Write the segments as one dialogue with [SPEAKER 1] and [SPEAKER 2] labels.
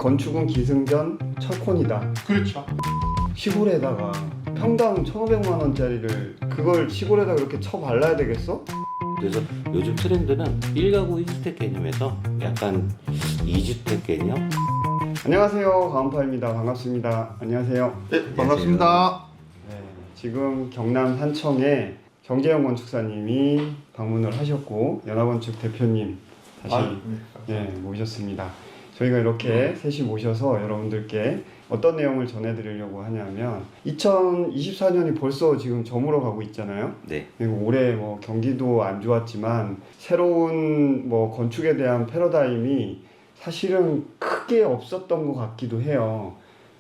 [SPEAKER 1] 건축은 기승전 철콘이다.
[SPEAKER 2] 그렇죠.
[SPEAKER 1] 시골에다가 평당 1,500만 원짜리를 그걸 시골에다 그렇게 쳐발라야 되겠어?
[SPEAKER 3] 그래서 요즘 트렌드는 1가구 1주택 개념에서 약간 2주택 개념?
[SPEAKER 1] 안녕하세요, 가은파입니다. 반갑습니다. 안녕하세요.
[SPEAKER 2] 네, 반갑습니다.
[SPEAKER 1] 네, 지금 경남 산청에 정재영 건축사님이 방문을 하셨고 연합건축 대표님 다시 모셨습니다. 저희가 이렇게 셋이 모셔서 여러분들께 어떤 내용을 전해드리려고 하냐면 2024년이 벌써 지금 저물어 가고 있잖아요.
[SPEAKER 3] 네.
[SPEAKER 1] 그리고 올해 뭐 경기도 안 좋았지만 새로운 뭐 건축에 대한 패러다임이 사실은 크게 없었던 것 같기도 해요.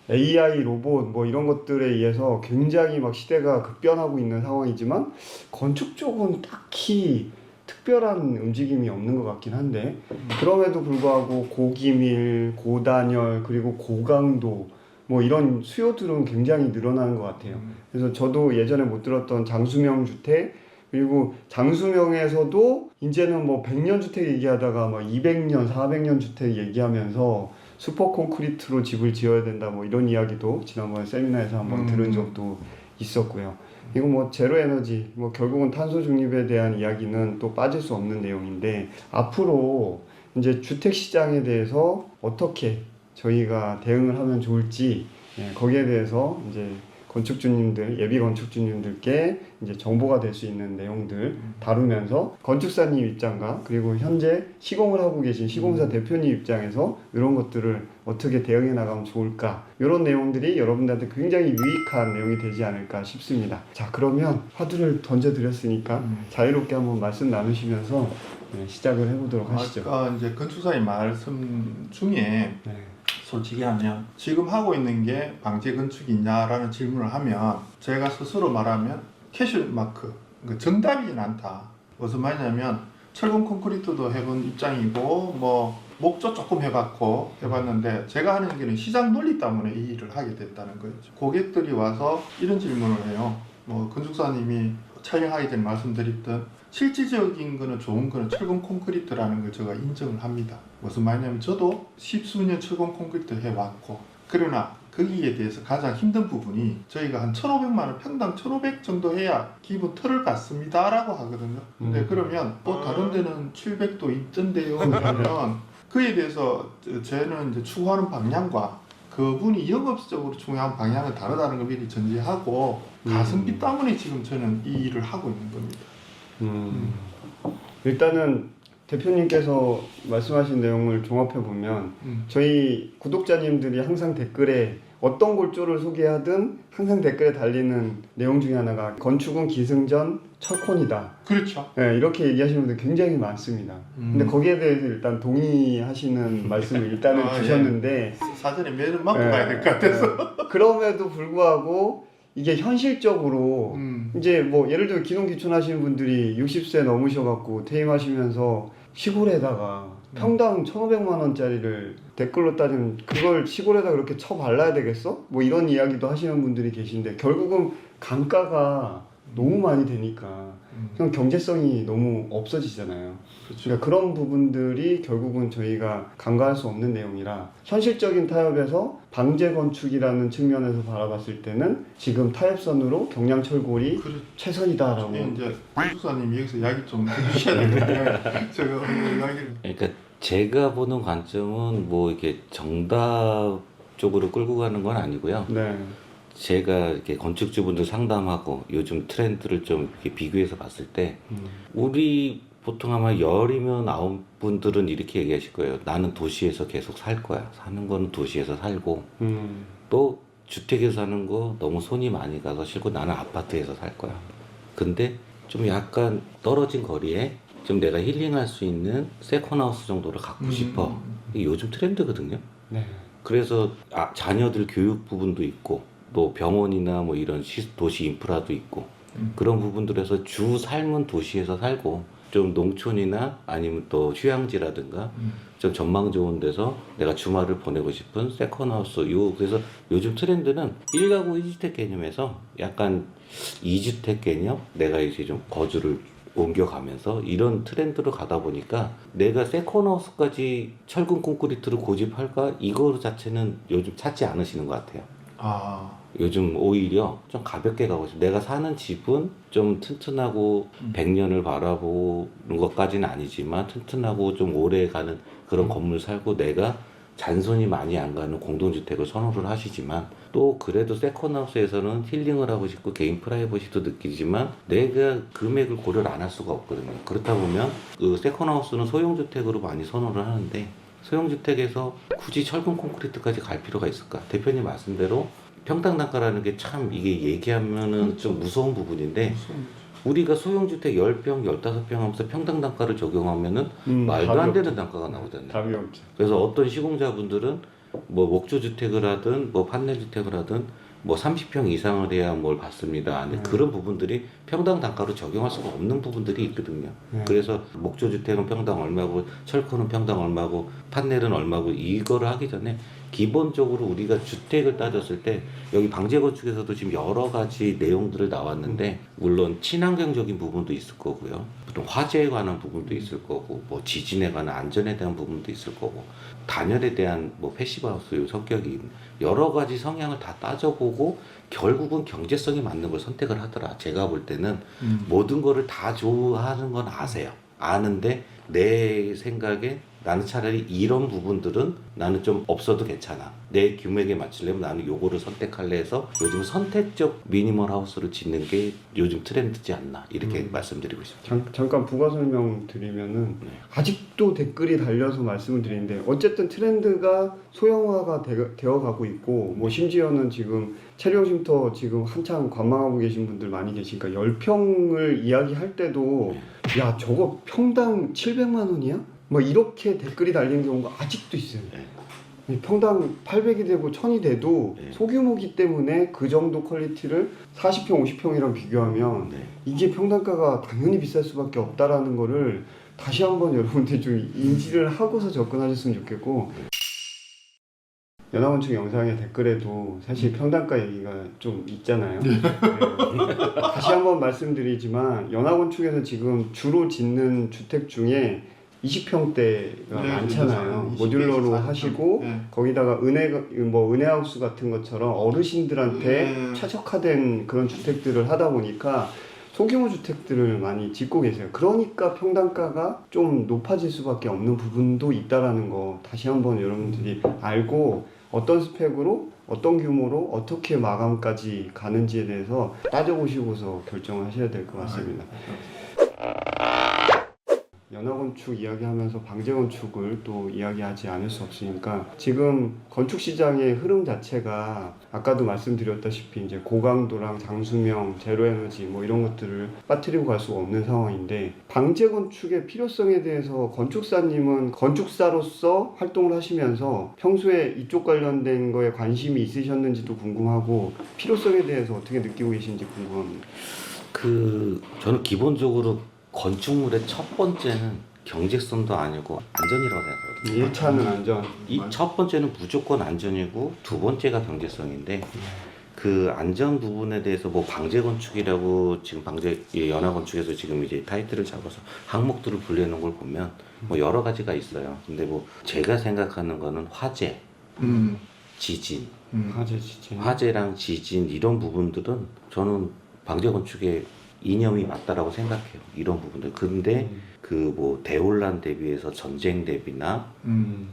[SPEAKER 1] AI, 로봇 뭐 이런 것들에 의해서 굉장히 막 시대가 급변하고 있는 상황이지만 건축 쪽은 딱히 특별한 움직임이 없는 것 같긴 한데 그럼에도 불구하고 고기밀, 고단열 그리고 고강도 뭐 이런 수요들은 굉장히 늘어나는 것 같아요. 그래서 저도 예전에 못 들었던 장수명 주택 그리고 장수명에서도 이제는 뭐 100년 주택 얘기하다가 막 200년, 400년 주택 얘기하면서 슈퍼 콘크리트로 집을 지어야 된다 뭐 이런 이야기도 지난번에 세미나에서 한번 들은 적도 있었고요. 이거 뭐 제로 에너지, 뭐 결국은 탄소 중립에 대한 이야기는 또 빠질 수 없는 내용인데 앞으로 이제 주택 시장에 대해서 어떻게 저희가 대응을 하면 좋을지 거기에 대해서 이제 건축주님들, 예비 건축주님들께 이제 정보가 될 수 있는 내용들 다루면서 건축사님 입장과 그리고 현재 시공을 하고 계신 시공사 대표님 입장에서 이런 것들을 어떻게 대응해 나가면 좋을까 이런 내용들이 여러분들한테 굉장히 유익한 내용이 되지 않을까 싶습니다. 자, 그러면 화두를 던져드렸으니까 자유롭게 한번 말씀 나누시면서 시작을 해보도록 하시죠.
[SPEAKER 2] 아까 이제 건축사님 말씀 중에 솔직히 하면 지금 하고 있는 게 방제 건축이냐라는 질문을 하면 제가 스스로 말하면 캐슐 마크, 그러니까 정답이진 않다. 무슨 말이냐면 철근 콘크리트도 해본 입장이고 뭐 목조 조금 해봤는데 제가 하는 게는 시장 논리 때문에 이 일을 하게 됐다는 거죠. 고객들이 와서 이런 질문을 해요. 뭐 건축사님이 촬영하기 전에 말씀드렸던 실질적인 거는 좋은 거는 철근 콘크리트라는 걸 제가 인정을 합니다. 무슨 말이냐면 저도 십수년 철근 콘크리트 해왔고 그러나 거기에 대해서 가장 힘든 부분이 저희가 한 1,500만 원 평당 1,500 정도 해야 기본 틀을 갖습니다 라고 하거든요. 근데 그러면 또 다른 데는 700도 있던데요 그러면 그에 대해서 저는 이제 추구하는 방향과 그분이 영업적으로 추구하는 방향은 다르다는 걸 미리 전제하고 가성비 때문에 지금 저는 이 일을 하고 있는 겁니다.
[SPEAKER 1] 일단은 대표님께서 말씀하신 내용을 종합해 보면 저희 구독자님들이 항상 댓글에 어떤 골조를 소개하든 항상 댓글에 달리는 내용 중에 하나가 건축은 기승전 철콘이다.
[SPEAKER 2] 그렇죠.
[SPEAKER 1] 네, 이렇게 얘기하시는 분들 굉장히 많습니다. 근데 거기에 대해서 일단 동의하시는 말씀을 일단은 주셨는데
[SPEAKER 2] 사전에 매를 맞고 가야 될 것 같아서
[SPEAKER 1] 그럼에도 불구하고 이게 현실적으로 이제 뭐 예를 들어 기농기촌 하시는 분들이 60세 넘으셔갖고 퇴임하시면서 시골에다가 평당 1,500만 원짜리를 댓글로 따지면 그걸 시골에다 그렇게 쳐발라야 되겠어? 뭐 이런 이야기도 하시는 분들이 계신데 결국은 강가가 너무 많이 되니까 그냥 경제성이 너무 없어지잖아요.
[SPEAKER 2] 그렇죠.
[SPEAKER 1] 그러니까 그런 부분들이 결국은 저희가 간과할 수 없는 내용이라 현실적인 타협에서 방제 건축이라는 측면에서 바라봤을 때는 지금 타협선으로 경량철골이 최선이다라고.
[SPEAKER 2] 이제 건축사님 여기서 이야기 좀 해주셔야 되는데 제가 이야기를
[SPEAKER 3] 그러니까 제가 보는 관점은 뭐 이렇게 정답 쪽으로 끌고 가는 건 아니고요.
[SPEAKER 1] 네.
[SPEAKER 3] 제가 이렇게 건축주분들 상담하고 요즘 트렌드를 좀 이렇게 비교해서 봤을 때 우리 보통 아마 10이면 9분들은 이렇게 얘기하실 거예요. 나는 도시에서 계속 살 거야. 사는 거는 도시에서 살고 또 주택에서 사는 거 너무 손이 많이 가서 싫고 나는 아파트에서 살 거야. 근데 좀 약간 떨어진 거리에 좀 내가 힐링할 수 있는 세컨하우스 정도를 갖고 싶어. 이게 요즘 트렌드거든요.
[SPEAKER 1] 네.
[SPEAKER 3] 그래서 자녀들 교육 부분도 있고 또 병원이나 뭐 이런 도시 인프라도 있고 그런 부분들에서 주 삶은 도시에서 살고 좀 농촌이나 아니면 또 휴양지라든가 좀 전망 좋은 데서 내가 주말을 보내고 싶은 세컨하우스 그래서 요즘 트렌드는 1가구 1주택 개념에서 약간 2주택 개념 내가 이제 좀 거주를 옮겨가면서 이런 트렌드로 가다 보니까 내가 세컨하우스까지 철근 콘크리트를 고집할까? 이거 자체는 요즘 찾지 않으시는 것 같아요.
[SPEAKER 2] 아,
[SPEAKER 3] 요즘 오히려 좀 가볍게 가고 싶어요. 내가 사는 집은 좀 튼튼하고 100년을 바라보는 것까지는 아니지만 튼튼하고 좀 오래 가는 그런 건물 살고 내가 잔손이 많이 안 가는 공동주택을 선호를 하시지만 또 그래도 세컨하우스에서는 힐링을 하고 싶고 개인 프라이버시도 느끼지만 내가 금액을 고려를 안 할 수가 없거든요. 그렇다 보면 그 세컨하우스는 소형주택으로 많이 선호를 하는데 소형주택에서 굳이 철근 콘크리트까지 갈 필요가 있을까? 대표님 말씀대로 평당 단가라는 게 참 이게 얘기하면은 좀 무서운 부분인데 우리가 소형주택 10평, 15평 하면서 평당 단가를 적용하면은 말도 안 되는 단가가 나오잖아요.
[SPEAKER 1] 답이 없죠.
[SPEAKER 3] 그래서 어떤 시공자분들은 뭐 목조주택을 하든 뭐 판넬주택을 하든 뭐 30평 이상을 해야 뭘 받습니다. 근데 그런 부분들이 평당 단가로 적용할 수가 없는 부분들이 있거든요. 그래서 목조주택은 평당 얼마고 철코는 평당 얼마고 판넬은 얼마고 이거를 하기 전에 기본적으로 우리가 주택을 따졌을 때 여기 방제건축에서도 지금 여러 가지 내용들을 나왔는데 물론 친환경적인 부분도 있을 거고요. 또 화재에 관한 부분도 있을 거고 뭐 지진에 관한 안전에 대한 부분도 있을 거고 단열에 대한 뭐 패시브하우스 성격이 여러 가지 성향을 다 따져보고 결국은 경제성이 맞는 걸 선택을 하더라. 제가 볼 때는 모든 거를 다 좋아하는 건 아세요. 아는데 내 생각에 나는 차라리 이런 부분들은 나는 좀 없어도 괜찮아. 내 금액에 맞추려면 나는 요거를 선택할래 해서 요즘 선택적 미니멀 하우스를 짓는 게 요즘 트렌드지 않나 이렇게 말씀드리고 싶습니다.
[SPEAKER 1] 잠깐 부가 설명 드리면은 아직도 댓글이 달려서 말씀을 드리는데 어쨌든 트렌드가 소형화가 되어가고 있고 뭐 심지어는 지금 체리오 쉼터 지금 한창 관망하고 계신 분들 많이 계시니까 10평을 이야기할 때도 야 저거 평당 700만 원이야? 뭐 이렇게 댓글이 달린 경우가 아직도 있어요. 평당 800이 되고 1000이 돼도 소규모기 때문에 그 정도 퀄리티를 40평, 50평이랑 비교하면 이게 평당가가 당연히 비쌀 수밖에 없다라는 거를 다시 한번 여러분들 좀 인지를 하고서 접근하셨으면 좋겠고 연합건축 영상의 댓글에도 사실 평당가 얘기가 좀 있잖아요. 네. 다시 한번 말씀드리지만 연합건축에서 지금 주로 짓는 주택 중에 20평대가 많잖아요. 모듈러로 하시고 거기다가 은혜하우스 같은 것처럼 어르신들한테 최적화된 그런 주택들을 하다 보니까 소규모 주택들을 많이 짓고 계세요. 그러니까 평당가가 좀 높아질 수밖에 없는 부분도 있다라는 거 다시 한번 여러분들이 알고 어떤 스펙으로 어떤 규모로 어떻게 마감까지 가는지에 대해서 따져보시고서 결정을 하셔야 될 것 같습니다. 연합건축 이야기하면서 방제건축을 또 이야기하지 않을 수 없으니까 지금 건축 시장의 흐름 자체가 아까도 말씀드렸다시피 이제 고강도랑 장수명, 제로에너지 뭐 이런 것들을 빠뜨리고 갈 수가 없는 상황인데 방제건축의 필요성에 대해서 건축사님은 건축사로서 활동을 하시면서 평소에 이쪽 관련된 거에 관심이 있으셨는지도 궁금하고 필요성에 대해서 어떻게 느끼고 계신지 궁금합니다.
[SPEAKER 3] 저는 기본적으로 건축물의 첫 번째는 경제성도 아니고 안전이라고 생각하거든요.
[SPEAKER 1] 1차는 안전.
[SPEAKER 3] 이 첫 번째는 무조건 안전이고 두 번째가 경제성인데 그 안전 부분에 대해서 뭐 방제건축이라고 지금 연합건축에서 지금 이제 타이틀을 잡아서 항목들을 분류해놓은 걸 보면 뭐 여러 가지가 있어요. 근데 뭐 제가 생각하는 거는 화재, 지진, 화재랑 지진 이런 부분들은 저는 방제건축의 이념이 맞다라고 생각해요. 이런 부분들. 근데 그 뭐 대혼란 대비해서 전쟁 대비나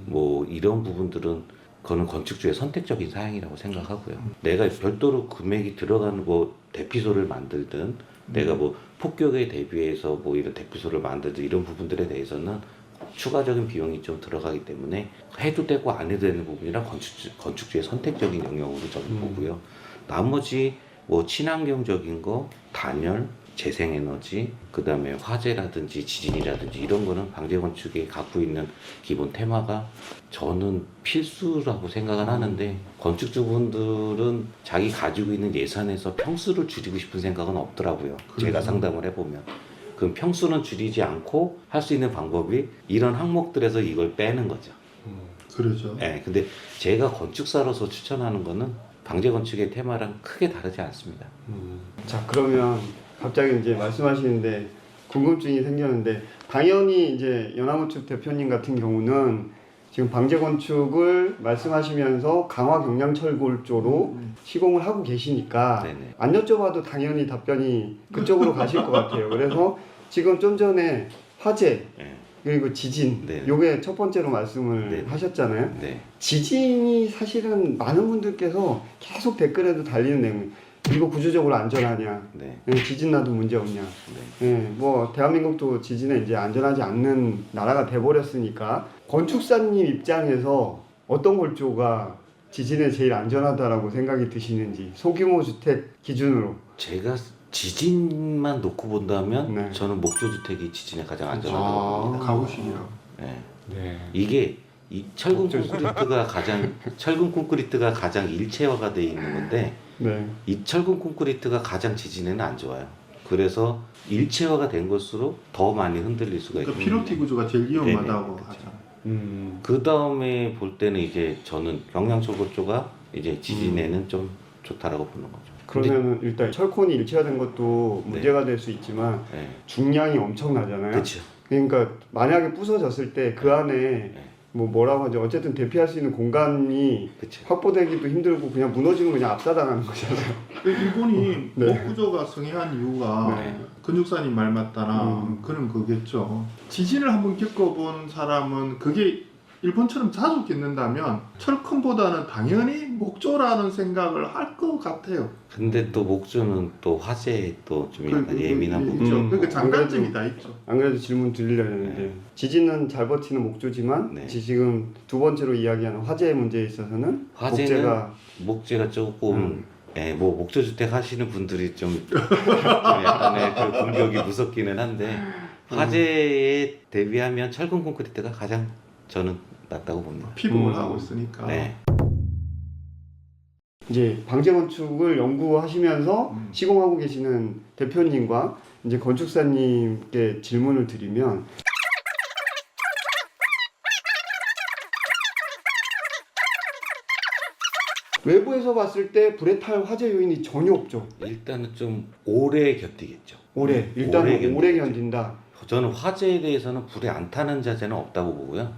[SPEAKER 3] 뭐 이런 부분들은 그거는 건축주의 선택적인 사양이라고 생각하고요. 내가 별도로 금액이 들어가는 뭐 대피소를 만들든 내가 뭐 폭격에 대비해서 뭐 이런 대피소를 만들든 이런 부분들에 대해서는 추가적인 비용이 좀 들어가기 때문에 해도 되고 안 해도 되는 부분이랑 건축주의 선택적인 영역으로 저는 보고요. 나머지 뭐 친환경적인 거, 단열, 재생에너지, 그 다음에 화재라든지 지진이라든지 이런 거는 방제건축이 갖고 있는 기본 테마가 저는 필수라고 생각을 하는데 건축주분들은 자기 가지고 있는 예산에서 평수를 줄이고 싶은 생각은 없더라고요. 제가 상담을 해보면. 그럼 평수는 줄이지 않고 할 수 있는 방법이 이런 항목들에서 이걸 빼는 거죠.
[SPEAKER 2] 그렇죠.
[SPEAKER 3] 네, 근데 제가 건축사로서 추천하는 거는 방제건축의 테마랑 크게 다르지 않습니다.
[SPEAKER 1] 자, 그러면 갑자기 이제 말씀하시는데 궁금증이 생겼는데 당연히 이제 연합건축 대표님 같은 경우는 지금 방제 건축을 말씀하시면서 강화 경량 철골 쪽으로 시공을 하고 계시니까
[SPEAKER 3] 네네.
[SPEAKER 1] 안 여쭤봐도 당연히 답변이 그쪽으로 가실 것 같아요. 그래서 지금 좀 전에 화재
[SPEAKER 3] 네.
[SPEAKER 1] 그리고 지진
[SPEAKER 3] 네.
[SPEAKER 1] 요게 첫 번째로 말씀을
[SPEAKER 3] 네.
[SPEAKER 1] 하셨잖아요.
[SPEAKER 3] 네.
[SPEAKER 1] 지진이 사실은 많은 분들께서 계속 댓글에도 달리는 내용 이거 구조적으로 안전하냐
[SPEAKER 3] 네.
[SPEAKER 1] 지진 나도 문제 없냐 뭐 대한민국도 지진에 이제 안전하지 않는 나라가 돼버렸으니까 건축사님 입장에서 어떤 골조가 지진에 제일 안전하다라고 생각이 드시는지 소규모 주택 기준으로
[SPEAKER 3] 제가 지진만 놓고 본다면
[SPEAKER 1] 네.
[SPEAKER 3] 저는 목조주택이 지진에 가장 안전하다고 봅니다.
[SPEAKER 2] 가구식이라고.
[SPEAKER 3] 네.
[SPEAKER 1] 네.
[SPEAKER 3] 이게 이 철근 콘크리트가 가장 일체화가 돼 있는 건데
[SPEAKER 1] 네.
[SPEAKER 3] 이 철근 콘크리트가 가장 지진에는 안 좋아요. 그래서 일체화가 된 것으로 더 많이 흔들릴 수가
[SPEAKER 2] 그
[SPEAKER 3] 있고.
[SPEAKER 2] 피로티 구조가 제일 위험하다고
[SPEAKER 3] 네네, 그쵸.
[SPEAKER 2] 하잖아요.
[SPEAKER 3] 그 다음에 볼 때는 이제 저는 경량철골조가 이제 지진에는 좀 좋다라고 보는 거죠.
[SPEAKER 1] 그러면은 일단 철콘이 일체화된 것도 문제가 될 수 있지만
[SPEAKER 3] 네.
[SPEAKER 1] 중량이 엄청나잖아요.
[SPEAKER 3] 그렇죠.
[SPEAKER 1] 그러니까 만약에 부서졌을 때 그 안에 뭐라고 하죠? 어쨌든 대피할 수 있는 공간이
[SPEAKER 3] 그렇죠.
[SPEAKER 1] 확보되기도 힘들고 그냥 무너지면 그냥 압사당하는 거잖아요.
[SPEAKER 2] 일본이
[SPEAKER 1] 네.
[SPEAKER 2] 목 구조가 성행한 이유가
[SPEAKER 1] 네.
[SPEAKER 2] 건축사님 말 맞다나 그런 거겠죠. 지진을 한번 겪어본 사람은 그게 일본처럼 자주 겪는다면 철큰보다는 당연히 목조라는 생각을 할 것 같아요.
[SPEAKER 3] 근데 또 목조는 또 화재에 또 좀 약간 예민한 부분.
[SPEAKER 2] 있죠. 그러니까 장단점이 다 있죠.
[SPEAKER 1] 안 그래도 질문 드리려고 했는데 지진은 잘 버티는 목조지만
[SPEAKER 3] 네.
[SPEAKER 1] 지금 두 번째로 이야기하는 화재 문제에 있어서는
[SPEAKER 3] 화재는 목재가 조금 뭐 목조주택 하시는 분들이 좀 약간의 그 공격이 무섭기는 한데 화재에 대비하면 철근 콘크리트가 가장 저는 낫다고 봅니다.
[SPEAKER 2] 피복을 하고 있으니까.
[SPEAKER 3] 네.
[SPEAKER 1] 이제 방제 건축을 연구하시면서 시공하고 계시는 대표님과 이제 건축사님께 질문을 드리면 외부에서 봤을 때 불에 탈 화재 요인이 전혀 없죠.
[SPEAKER 3] 일단은 좀 오래 견디겠죠.
[SPEAKER 1] 일단은 오래 견딘다.
[SPEAKER 3] 저는 화재에 대해서는 불에 안 타는 자재는 없다고 보고요.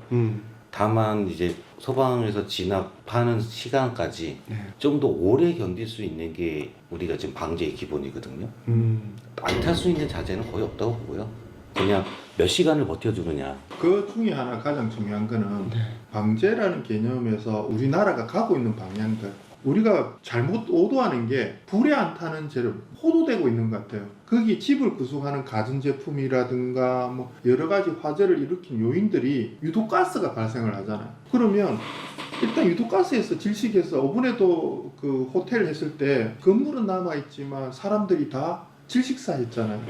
[SPEAKER 3] 다만 이제 소방에서 진압하는 시간까지
[SPEAKER 1] 네.
[SPEAKER 3] 좀 더 오래 견딜 수 있는 게 우리가 지금 방제의 기본이거든요. 안 탈 수 있는 자재는 거의 없다고 보고요. 그냥 몇 시간을 버텨주느냐.
[SPEAKER 2] 그 중에 하나 가장 중요한 거는 방제라는 개념에서 우리나라가 가고 있는 방향들, 우리가 잘못 오도하는 게 불에 안 타는 재료 호도되고 있는 것 같아요. 거기 집을 구성하는 가전제품이라든가 뭐 여러 가지 화재를 일으킨 요인들이 유독가스가 발생을 하잖아요. 그러면 일단 유독가스에서 질식해서 오븐에도 그 호텔 했을 때 건물은 남아있지만 사람들이 다 질식사했잖아요.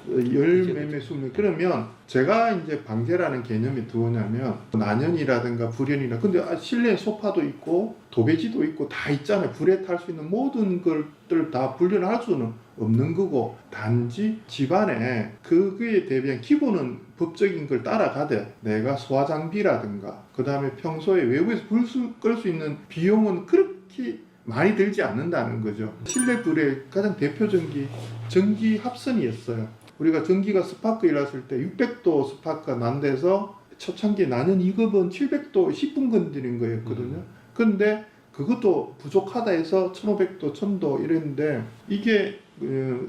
[SPEAKER 2] 열매매 수명. 그러면 제가 이제 방제라는 개념이 들어오냐면 난연이라든가 불연이나 근데 실내 소파도 있고 도배지도 있고 다 있잖아요. 불에 탈 수 있는 모든 것들 다 불연할 수는 없는 거고 단지 집안에 그거에 대비한 기본은 법적인 걸 따라가되 내가 소화 장비라든가 그 다음에 평소에 외부에서 불 끌 수 있는 비용은 그렇게 많이 들지 않는다는 거죠. 실내 불의 가장 대표적인 게 전기 합선이었어요. 우리가 전기가 스파크 일났을 때 600도 스파크가 난 데서 초창기 나는 2급은 700도 10분 건드린 거였거든요. 근데 그것도 부족하다 해서 1500도, 1000도 이랬는데 이게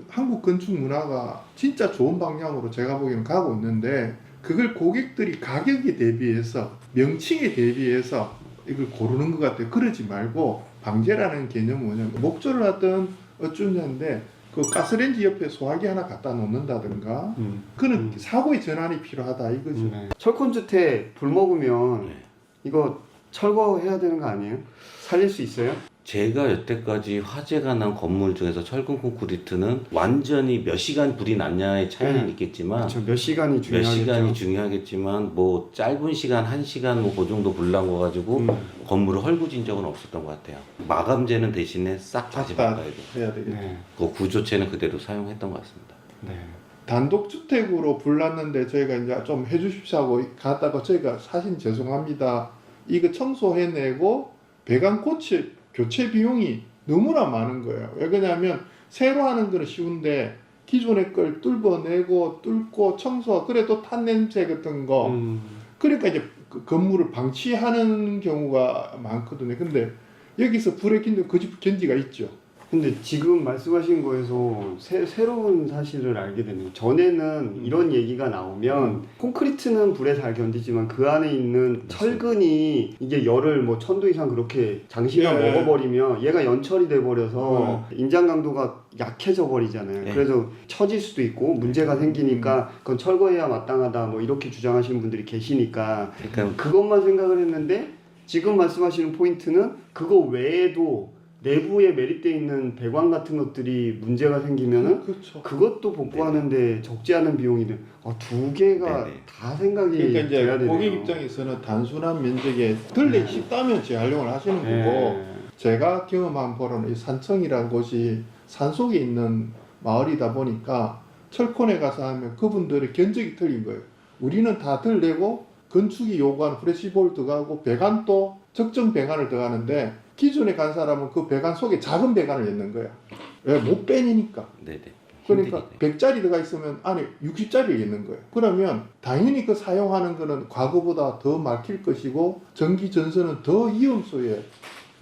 [SPEAKER 2] 한국 건축 문화가 진짜 좋은 방향으로 제가 보기에는 가고 있는데 그걸 고객들이 가격에 대비해서 명칭에 대비해서 이걸 고르는 것 같아요. 그러지 말고 방제라는 개념은 뭐냐면 목조를 하든 어쩌냐인데 그 가스레인지 옆에 소화기 하나 갖다 놓는다든가 그는 사고의 전환이 필요하다 이거죠.
[SPEAKER 1] 철콘주택 불 먹으면
[SPEAKER 3] 네.
[SPEAKER 1] 이거 철거해야 되는 거 아니에요? 살릴 수 있어요?
[SPEAKER 3] 제가 여태까지 화재가 난 건물 중에서 철근 콘크리트는 완전히 몇 시간 불이 났냐의 차이는 있겠지만
[SPEAKER 1] 그렇죠. 몇 시간이
[SPEAKER 3] 몇
[SPEAKER 1] 중요하겠죠.
[SPEAKER 3] 시간이 중요하겠지만 뭐 짧은 시간 1시간 뭐 그 정도 불 난 거 가지고 건물을 헐구진 적은 없었던 것 같아요. 마감재는 대신에 싹 다시
[SPEAKER 2] 다
[SPEAKER 3] 바꿔야 돼요.
[SPEAKER 2] 해야 되겠죠.
[SPEAKER 1] 네.
[SPEAKER 3] 그 구조체는 그대로 사용했던 것 같습니다.
[SPEAKER 1] 네.
[SPEAKER 2] 단독주택으로 불났는데 저희가 이제 좀 해주십시오 하고 갔다가 저희가 사실 죄송합니다. 이거 청소해내고 배관 교체 비용이 너무나 많은 거예요. 왜 그러냐면 새로 하는 거는 쉬운데 기존의 걸 뚫어내고 뚫고 청소하고 그래도 탄 냄새 같은 거 그러니까 이제 그 건물을 방치하는 경우가 많거든요. 근데 여기서 불에 낀 그 집 견디가 있죠.
[SPEAKER 1] 근데 지금 말씀하신 거에서 새로운 사실을 알게 되네요. 전에는 이런 얘기가 나오면 콘크리트는 불에 잘 견디지만 그 안에 있는 철근이 이게 열을 뭐 1000도 이상 그렇게 장시간
[SPEAKER 2] 예.
[SPEAKER 1] 먹어버리면 얘가 연철이 돼버려서 인장 강도가 약해져 버리잖아요.
[SPEAKER 3] 네.
[SPEAKER 1] 그래서 처질 수도 있고 문제가 생기니까 그건 철거해야 마땅하다 뭐 이렇게 주장하시는 분들이 계시니까
[SPEAKER 3] 그러니까
[SPEAKER 1] 그것만 생각을 했는데 지금 말씀하시는 포인트는 그거 외에도 내부에 매립되어 있는 배관 같은 것들이 문제가 생기면은
[SPEAKER 2] 그렇죠.
[SPEAKER 1] 그것도 복구하는데 적지 않은 비용이 들. 두 개가
[SPEAKER 3] 네네.
[SPEAKER 1] 다 생각이
[SPEAKER 2] 그러니까 이제
[SPEAKER 1] 돼야 되네요.
[SPEAKER 2] 고객 입장에서는 단순한 면적에 들레 쉽다면 재활용을 하시는 거고 제가 경험한 바로는 이 산청이라는 곳이 산속에 있는 마을이다 보니까 철콘에 가서 하면 그분들의 견적이 틀린 거예요. 우리는 다 들내고 건축이 요구하는 프레시볼 들어가고 배관도 적정 배관을 들어가는데 기존에 간 사람은 그 배관 속에 작은 배관을 넣는 거야. 왜? 못 빼니까.
[SPEAKER 3] 네네.
[SPEAKER 2] 그러니까
[SPEAKER 3] 힘드니까.
[SPEAKER 2] 100짜리 들어가 있으면 안에 60짜리를 넣는 거예요. 그러면 당연히 그 사용하는 거는 과거보다 더 막힐 것이고 전기 전선은 더 위험소에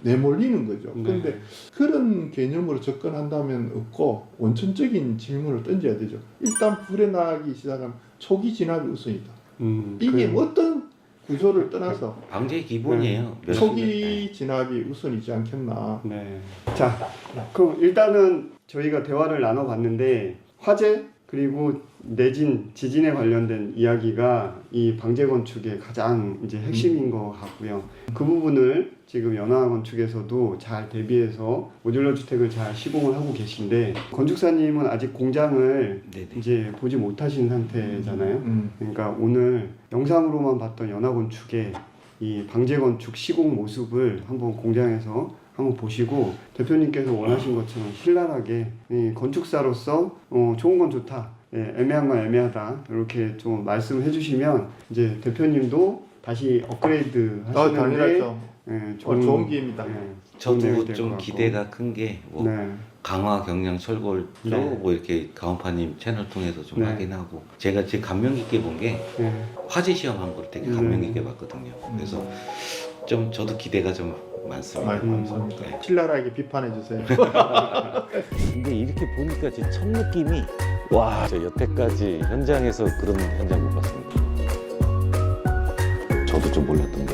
[SPEAKER 2] 내몰리는 거죠.
[SPEAKER 1] 네.
[SPEAKER 2] 근데 그런 개념으로 접근한다면 없고 원천적인 질문을 던져야 되죠. 일단 불에 나기 시작하면 초기 진압이 우선이다. 이게 어떤 구조를 떠나서
[SPEAKER 3] 방제 기본이에요. 몇
[SPEAKER 2] 초기 진압이 우선이지 않겠나.
[SPEAKER 1] 네. 자, 그럼 일단은 저희가 대화를 나눠봤는데 화재 그리고 내진 지진에 관련된 이야기가 이 방제 건축의 가장 이제 핵심인 것 같고요. 그 부분을 지금 연화건축에서도 잘 대비해서 모듈러 주택을 잘 시공을 하고 계신데 건축사님은 아직 공장을
[SPEAKER 3] 네네.
[SPEAKER 1] 이제 보지 못하신 상태잖아요. 그러니까 오늘 영상으로만 봤던 연화건축의 이 방제 건축 시공 모습을 한번 공장에서 한번 보시고 대표님께서 원하신 것처럼 신랄하게 이 건축사로서 좋은 건 좋다, 애매한 건 애매하다 이렇게 좀 말씀을 해주시면 이제 대표님도 다시 업그레이드 하시는데
[SPEAKER 2] 당연하죠. 좋은
[SPEAKER 1] 기
[SPEAKER 2] 기회입니다.
[SPEAKER 3] 저도 좀 기대가 큰 게 뭐
[SPEAKER 1] 네.
[SPEAKER 3] 강화 경량 철골도
[SPEAKER 1] 네.
[SPEAKER 3] 뭐 이렇게 강원파님 채널 통해서 좀
[SPEAKER 1] 네.
[SPEAKER 3] 확인하고 제가 지금 감명 깊게 본 게
[SPEAKER 1] 네.
[SPEAKER 3] 화재 시험한 걸 되게 감명 깊게 봤거든요. 그래서 좀 저도 기대가 좀 많습니다.
[SPEAKER 2] 아이, 감사합니다.
[SPEAKER 3] 네.
[SPEAKER 2] 신랄하게 비판해 주세요.
[SPEAKER 4] 근데 이렇게 보니까 진짜 첫 느낌이 와, 저 여태까지 현장에서 그런 현장 못 봤습니다.
[SPEAKER 3] 저도 좀 몰랐던 게